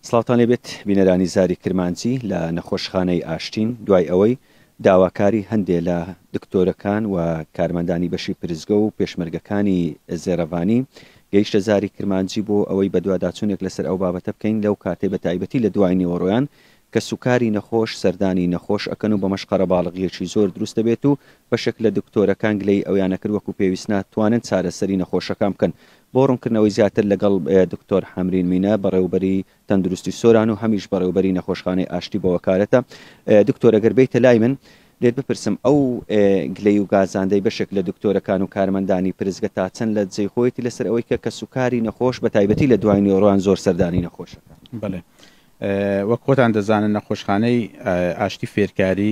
سڵاوتان لێبێت بینەرانی زاری کرمانجی لە نەخۆشخانەی ئاشتین دوای ئەوەی داواکاری هەندێک لە دکتۆرەکان و کارمەندانی بەشی پرزگە و پێشمەرگەکانی زێڕەڤانی گەیشتە زاری کرمانجی بۆ ئەوەی بە دوواداچوونێک لەسەر ئەو بابەتە بکەین لەو کاتێ بە تایبەتی لە دوای نیوەڕۆیان کە سوکاری نەخۆش سەردانی نەخۆش ئەکەن و بە مەشقەرە باڵغیەکی زۆر دروستە بێت و بەشێک لە دکتۆرەکان گلەی ئەویانە کرد وەکو پێویستە توانن چارەسەری نەخۆشەکان بکەن بۆ ڕوونکردنەوەی زیاتر لەگەڵ دکتۆر حەمرین مینە بەڕێوبەری تەندروستی سۆران و هەمیش بەڕێوبەری نەخۆشخانەی ئاشتی بۆ وەکالەتە دکتۆر ئەگەر بیتە لای من لێت بپرسم ئەو گلەی و گازاندەی بەشێک لە دکتۆرەکان و کارمەندانی پرزگە تا چەند لە جێی خۆیەتی لەسەر ئەوەی کە سوکاری نەخۆش بە تایبەتی لە دوای نیوەڕۆیان زۆر سەردانی نەخۆشەکە. بڵێ وەک خۆتان دەزانن نەخۆشخانەی ئاشتی فێرکاری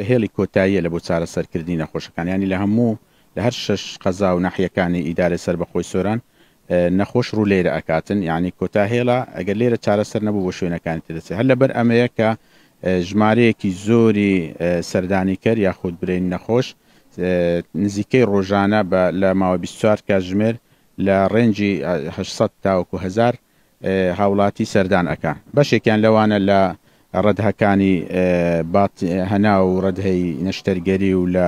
هێڵی کۆتاییە لە بۆ چارەسەرکردنی نەخۆشەکان ینی لە هەموو لە هەر شش قەزا و ناحیەکانی ئیدارە سەربەخۆی سۆران نەخۆش ڕوو لێرە ئەکاتن یعنی کۆتا هێڵە ئەگەر لێرە چارەسەر نەبوو بۆ شوێنەکانی تێدەچێت هەر لەبەر ئەمەیە کە ژمارەیەکی زۆری سەردانیکەر یاخود برین نەخۆش نزیکەی ڕۆژانە لە ماوە 24 کاتژمێر لە ڕێنجی 800 تاوەکو 1000 هاوڵاتی سەردان ئەکا بەشێکیان لەوانە لە ڕەدهەکانی هەنا و ڕەدهەی نەشتەرگەری و لە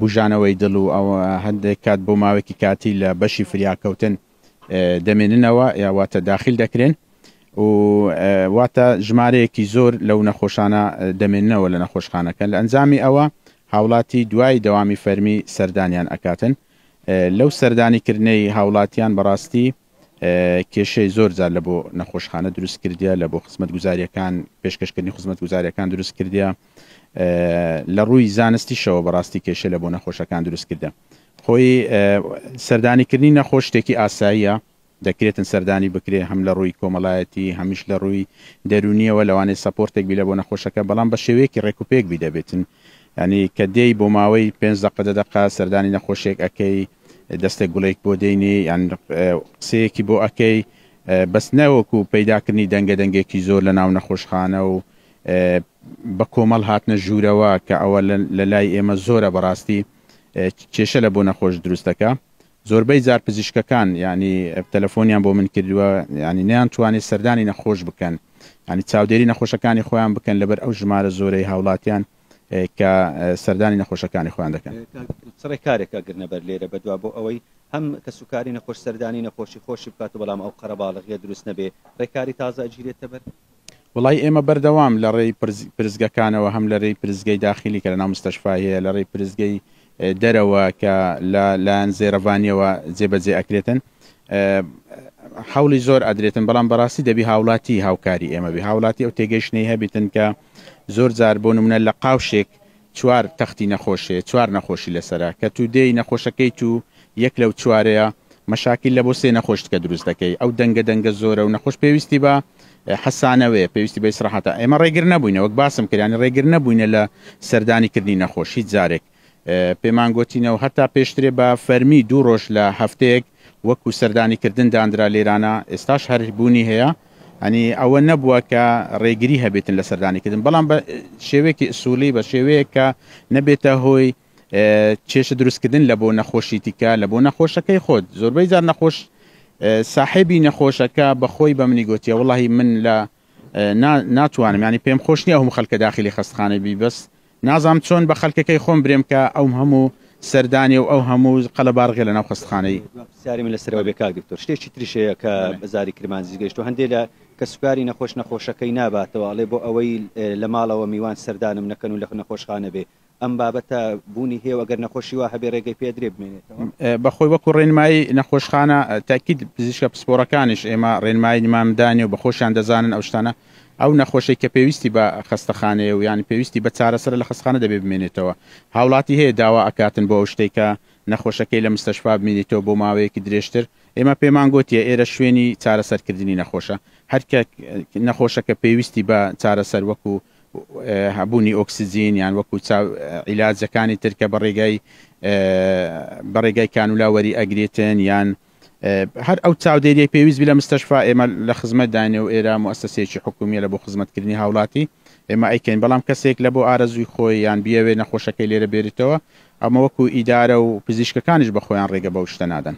بژانەوەی دڵ و ئەو هەندێک کات بۆ ماوەیەکی کاتی لە بەشی فریاکەوتن دەمێننەوە یاواتە داخل دەکرێن و واتە ژمارەیەکی زۆر لەو نەخۆشانە دەمێننەوە لە نەخۆشخانەکە لە ئەنجامی ئەوە هاوڵاتی دوای دەوامی فەرمی سەردانیان ئەکاتن لەو سەردانیکردنەی هاوڵاتیان بەڕاستی کێشەی زۆر جار لە بۆ نەخۆشخانە دروست کردیا لە بۆ خزمەت گوزاریەکان پێشکەشکردنی خزمەت گوزاریەکان دروست کردیا لە ڕووی زانستیشەوە بەڕاستی کێشە لە بۆ نەخۆشەکان دروست کردە خۆی سەردانیکردنی نەخۆش شتێکی ئاساییە دەکرێتن سەردانی بکرێ هەم لە ڕووی کۆمەڵایەتی هەمیش لە ڕووی دەرونیەوە لەوانەیە سەپۆرتێک بی لە بۆ نەخۆشەکە بەڵام بە شێوەیەکی ڕێکوپێک بی دەبێتن ینی کە دێی بۆ ماوەی 5 دقە سەردانی نەخۆشێک ئەەکەی دەستێک گوڵێک بۆ دەینی یان قسەیەکی بۆ ئەەکەی بەس نەوەکو پەیداکردنی دەنگێکی زۆر لە ناو نەخۆشخانە و بە کۆمەڵ هاتنە ژوورەوە کە ئەوە لە لای ئێمە زۆرە بەڕاستی کێشە لە بۆ نەخۆش دروستەکە زۆربەی جار پزیشکەکان ینی تەلەفۆنیان بۆ من کردووە ینی نیان توانێت سەردانی نەخۆش بکەن ینی چاودێری نەخۆشەکانی خۆیان بکەن لەبەر ئەو ژمارە زۆرەی هاوڵاتیان کە سەردانی نەخۆشەکانی خۆیان دەکەن سڕێ کارێکە گرنەبەر لێرە بەدوا بۆ ئەوەی هەم کە سوکاری نەخۆش سەردانی نەخۆشی خۆشی بکات و بەڵام ئەو قەرەباڵغیە دروست نەبێ ڕێکاری تازە ئەجیرێتە بەر وڵی ئێمە بەردەوام لە ڕێی پرزگەکانەوە هەم لە ڕێی پرزگەی داخلی کە لە ناو مستەشفای هەیە لە ڕێی پرزگەی دەرەوە کە لایەن زێرەڤانیەوە جێبەجێ ئەکرێتن حوڵی زۆر ئەدرێتن بەڵام بەڕاستی دەبی هاوڵاتی هاوکاری ئێمە بی هاوڵاتی ئەو تێگەیشتنەی هەبیتن کە زۆر جار بۆ نمونە لە قاوشێک چوار تەختی نەخۆشێ چوار نەخۆشی لەسرە کە تو دێی نەخۆشەکەی تو یەک لەو چوارەیە مەشاکل لە بۆ سێ نەخۆشتکە دروست دەکەی ئەو دەنگە زۆرە و نەخۆش پێویستی بە حەسانەوەیە پێویستی بە ئیسراحەتە ئێمە ڕێگر نەبووینە وەک باسم کردیانی ڕێگر نەبووینە لە سەردانیکردنی نەخۆش هیچ جارێک پێمان گوتینەوە هەتا پێشترێ بە فەرمی 2 ڕۆژ لە هەفتەیەک وەکو سەردانیکردن دانرا لێرانە ئێستاش هەربوونی هەیە ئەنی ئەوە نەبووە کە ڕێگری هەبێتن لە سەردانیکردن بەڵام بە شێوەیەکی ئسوولی بە شێوەیە کە نەبێتە هۆی کێشە دروستکردن لە بۆ نەخۆشی تیکە لە بۆ نەخۆشەکەی خۆت زۆربەی جار نەخۆش ساحێبی نەخۆشەکە بەخۆی بە منی گوتیە وڵی من لە ناتوانم ینی پێم خۆش نییە هەموو خەڵکە داخلی خەستخانە بی بەس نازام چۆن بە خەڵکەکەی خۆم برێم کە ئەو هەموو سەردانی و ئەو هەموو قەلەبارغێ لە ناو خەستخانەی سیاری من لەسەرەوە بێ کاک دکتۆر شتێکی تریشەیە کە بەزاری کرمانجی گەیشت و هەندێک لە کە سوکاری نەخۆشەکەی ناباتەوە ئەڵێ بۆ ئەوەی لە ماڵەوە میوان سەردانم نەکەن و لە نەخۆشخانە بێ ئەم بابەتە بوونی هێوە گەر نەخۆشی وا هەبێ ڕێگەی پێدرێ بمێنێتەوە بەخۆی وەکو ڕێنمایی نەخۆشخانە تاکید پزیشکە پسپۆرەکانیش ئێمە ڕێنمایی نیمامدانی و بەخۆشیان دەزانن ئەو شتانە ئەو نەخۆشی کە پێویستی بە خەستەخانەیە و یانی پێویستی بە چارەسەر لە خەستخانە دەبێ بمێنێتەوە هاوڵاتی هەیە داوا ئەکاتن بۆ ئەو شتێکە نەخۆشەکەی لە مستەشفا بمێنێتەوە بۆ ماوەیەکی درێژتر ئێمە پێمان گوتیە ئێرە شوێنی چارەسەرکردنی نەخۆشە هەرکە نەخۆشەکە پێویستی بە چارەسەر وەکو هەبوونی ئۆکسسیجین یان وەکو عیلاجەکانی ترکە بەڕێگای کانولاوەری ئەگرێتن یان هەر ئەو چاودێریە پێویست لە مستەشفا ئێمە لە خزمەت داینێ و ئێرە موسسەسێکی حکومیە لە بۆ خزمەتکردنی هاوڵاتی ئێمە ئەیکەین بەڵام کەسێک لە بۆ ئارەزوی خۆی یان بیاوێ نەخۆشەکەی لێرە بێریتەوە ئەمە وەکو ئیدارە و پزیشکەکانیش بە خۆیان ڕێگە بەو شتە نادەن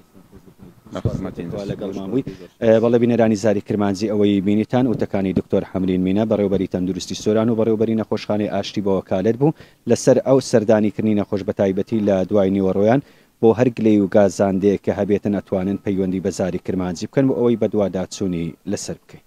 لەگەڵ مامووی بەڵێ بینەرانی زاری کرمانجی ئەوەی بینیتان وتەکانی دکتۆر حەمرین مینە بەڕێوەبەری تەندروستی سۆران و بەڕێوەبەری نەخۆشخانەی ئاشتی بە وەکالەت بوو لەسەر ئەو سەردانیکردنی نەخۆش بە تایبەتی لە دوای نیوەڕۆیان بۆ هەر گلەی و گازاندەیە کە هەبێتن ئەتوانن پەیوەندی بە زاری کرمانجی بکەن و ئەوەی بە دوواداچوونی لەسەر بکەین.